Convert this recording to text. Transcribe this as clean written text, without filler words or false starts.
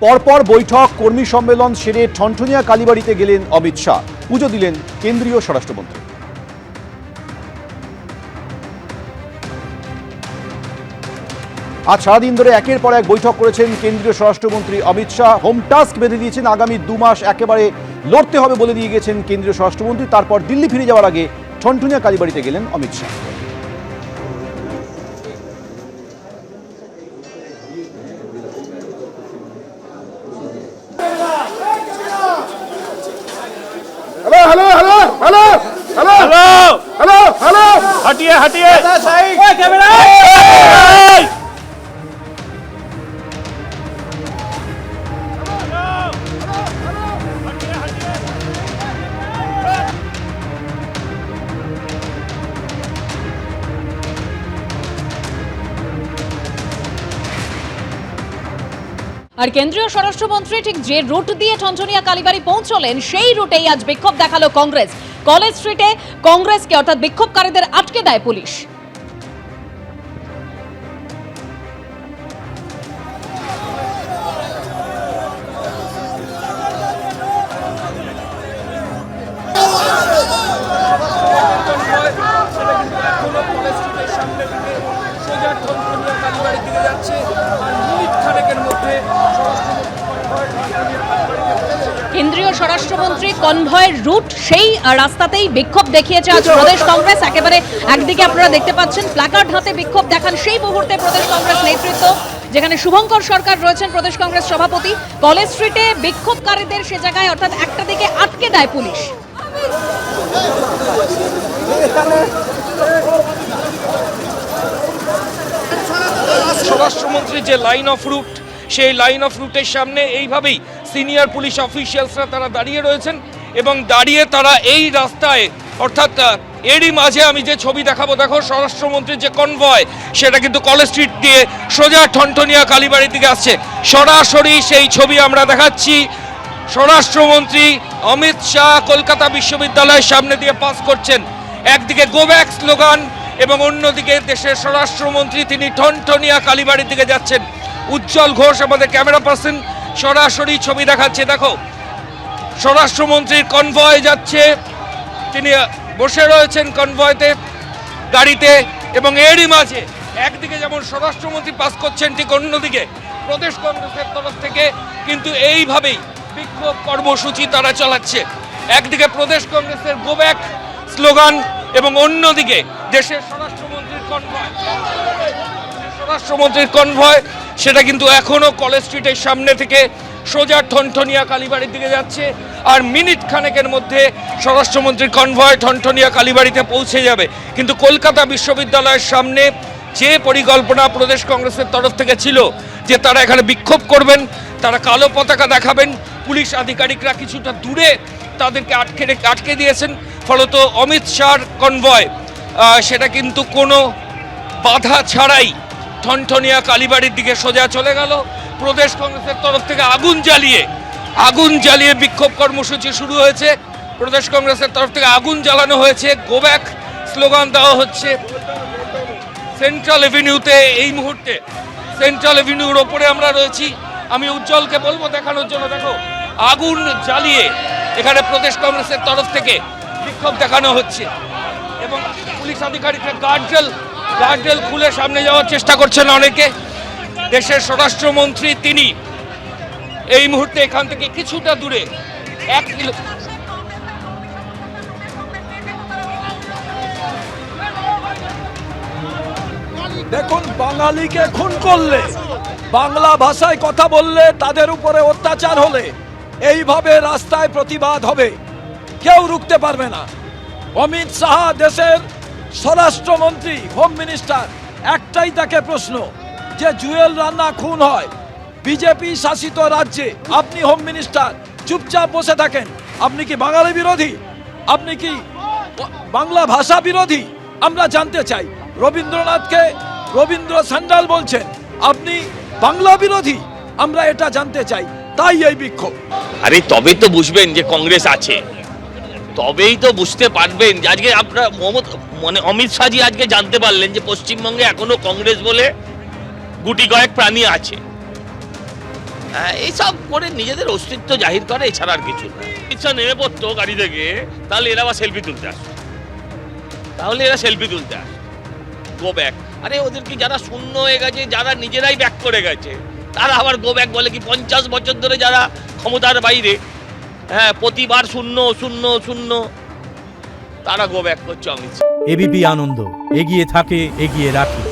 পরপর বৈঠক, কর্মী সম্মেলন সেরে ঠনঠনিয়া কালীবাড়িতে গেলেন অমিত শাহ। পুজো দিলেন কেন্দ্রীয় স্বরাষ্ট্রমন্ত্রী। আজ সারাদিন ধরে একের পর এক বৈঠক করেছেন কেন্দ্রীয় স্বরাষ্ট্রমন্ত্রী অমিত শাহ। হোম টাস্ক বেঁধে দিয়েছেন, আগামী 2 মাস একেবারে লড়তে হবে বলে দিয়ে গেছেন কেন্দ্রীয় স্বরাষ্ট্রমন্ত্রী। তারপর দিল্লি ফিরে যাওয়ার আগে ঠনঠনিয়া কালীবাড়িতে গেলেন Amit Shah. Hello hello hello hello hello hello hello हटिए हटिए कैमरा আর কেন্দ্রীয় স্বরাষ্ট্রমন্ত্রী ঠিক যে রুট দিয়ে ঠনঠনিয়া কালীবাড়ি পৌঁছলেন সেই রুটেই আজ বিক্ষোভ দেখালো কংগ্রেস। কলেজ স্ট্রিটে কংগ্রেসকে অর্থাৎ বিক্ষোভকারীদের আটকে দেয় পুলিশ। কেন্দ্রীয় স্বরাষ্ট্রমন্ত্রী কনভয়ের রুট সেই রাস্তাতেই বিক্ষোভ দেখিয়েছে আজ প্রদেশ কংগ্রেস। একেবারে একদিকে আপনারা দেখতে পাচ্ছেন প্ল্যাকার্ড হাতে বিক্ষোভ দেখান সেই মুহূর্তে প্রদেশ কংগ্রেস নেতৃত্ব, যেখানে শুভঙ্কর সরকার রয়েছেন প্রদেশ কংগ্রেস সভাপতি। কলেজ স্ট্রিটে বিক্ষোভকারীদের সে জায়গায় অর্থাৎ একটা দিকে আটকে দেয় পুলিশ। স্বরাষ্ট্রমন্ত্রী যে লাইন অফ রুট, সেই লাইন অফ রুটের সামনে এইভাবেই সিনিয়র পুলিশ অফিসিয়ালসরা তারা দাঁড়িয়ে রয়েছেন এবং দাঁড়িয়ে তারা এই রাস্তায় অর্থাৎ এরই মাঝে আমি যে ছবি দেখাবো, দেখো স্বরাষ্ট্রমন্ত্রীর যে কনভয় সেটা কিন্তু কলেজ স্ট্রিট দিয়ে সোজা ঠনঠনিয়া কালীবাড়ির দিকে আসছে। সরাসরি সেই ছবি আমরা দেখাচ্ছি। স্বরাষ্ট্রমন্ত্রী অমিত শাহ কলকাতা বিশ্ববিদ্যালয়ের সামনে দিয়ে পাস করছেন। একদিকে গো ব্যাক স্লোগান এবং অন্যদিকে দেশের স্বরাষ্ট্রমন্ত্রী তিনি ঠনঠনিয়া কালীবাড়ির দিকে যাচ্ছেন। উজ্জ্বল ঘোষ আমাদের ক্যামেরা পার্সন সরাসরি ছবি দেখাচ্ছে। দেখো স্বরাষ্ট্রমন্ত্রীর কনভয় যাচ্ছে, তিনি বসে রয়েছেন কনভয়তে গাড়িতে এবং এরই মাঝে একদিকে যেমন স্বরাষ্ট্রমন্ত্রী পাস করছেন, ঠিক অন্যদিকে প্রদেশ কংগ্রেসের তরফ থেকে কিন্তু এইভাবেই বিক্ষোভ কর্মসূচি তারা চালাচ্ছে। একদিকে প্রদেশ কংগ্রেসের গো ব্যাক স্লোগান এবং অন্যদিকে দেশের স্বরাষ্ট্রমন্ত্রীর কনভয় সেটা কিন্তু এখনো কলেজ স্ট্রিটের সামনে থেকে সোজা ঠনঠনিয়া কালীবাড়ির দিকে যাচ্ছে। আর মিনিট খানেকের মধ্যে স্বরাষ্ট্রমন্ত্রীর কনভয় ঠনঠনিয়া কালীবাড়িতে পৌঁছে যাবে। কিন্তু কলকাতা বিশ্ববিদ্যালয়ের সামনে যে পরিকল্পনা প্রদেশ কংগ্রেসের তরফ থেকে ছিল যে তারা এখানে বিক্ষোভ করবেন, তারা কালো পতাকা দেখাবেন, পুলিশ আধিকারিকরা কিছুটা দূরে তাদেরকে আটকে দিয়েছেন। ফলত অমিত শাহর কনভয় সেটা কিন্তু কোনো বাধা ছাড়াই ঠনঠনিয়া কালীবাড়ির দিকে সোজা চলে গেল। প্রদেশ কংগ্রেসের তরফ থেকে আগুন জ্বালিয়ে বিক্ষোভ কর্মসূচি শুরু হয়েছে। প্রদেশ কংগ্রেসের তরফ থেকে আগুন জ্বালানো হয়েছে, গো ব্যাক স্লোগান দেওয়া হচ্ছে। সেন্ট্রাল এভিনিউতে এই মুহূর্তে সেন্ট্রাল এভিনিউর ওপরে আমরা রয়েছি। আমি উজ্জ্বলকে বলবো দেখানোর জন্য, দেখো আগুন জ্বালিয়ে এখানে প্রদেশ কংগ্রেসের তরফ থেকে বিক্ষোভ দেখানো হচ্ছে এবং পুলিশ আধিকারিকরা গার্ডরেল খুলে সামনে যাওয়ার চেষ্টা করছেন অনেকে। দেশের স্বরাষ্ট্রমন্ত্রী তিনি এই মুহূর্তে এখান থেকে কিছুটা দূরে 1 কিলো। দেখুন, বাঙালিকে খুন করলে, বাংলা ভাষায় কথা বললে, তাদের উপরে অত্যাচার হলে এইভাবে রাস্তায় প্রতিবাদ হবে, কেউ রুখতে পারবে না। অমিত শাহ দেশের স্বরাষ্ট্রমন্ত্রী, হোম মিনিস্টার, একটাই তাকে প্রশ্ন যে জুয়েল রানা খুন হয় বিজেপি শাসিত রাজ্যে, আপনি হোম মিনিস্টার চুপচাপ বসে থাকেন। আপনি কি বাঙালি বিরোধী? আপনি কি বাংলা ভাষা বিরোধী? আমরা জানতে চাই। রবীন্দ্রনাথকে রবীন্দ্র স্যান্ডাল বলছেন, আপনি বাংলা বিরোধী? আমরা এটা জানতে চাই, তাই এই বিক্ষোভ। আরে তবেই তো বুঝবেন যে কংগ্রেস আছে, তবেই তো বুঝতে পারবেন যে আজকে আপনার অমিত শাহজি আজকে জানতে পারলেন যে পশ্চিমবঙ্গে এখনো কংগ্রেস বলে গুটি কয়েক প্রাণী আছে। এইসব করে নিজেদের অস্তিত্ব জাহির করে, এছাড়া আর কিছু না। ইচ্ছা নেমে পড়তো গাড়ি থেকে, তাহলে এরা আবার সেলফি তুলতে আসে, গো ব্যাক। আরে ওদেরকে যারা শূন্য হয়ে গেছে, যারা নিজেরাই ব্যাক করে গেছে, তারা আবার গো ব্যাক বলে কি? 50 বছর ধরে যারা ক্ষমতার বাইরে, প্রতিবার শূন্য শূন্য শূন্য, তারা গো ব্যাক করছে অমিত শাহ। এবিপি আনন্দ, এগিয়ে থাকে, এগিয়ে রাখে।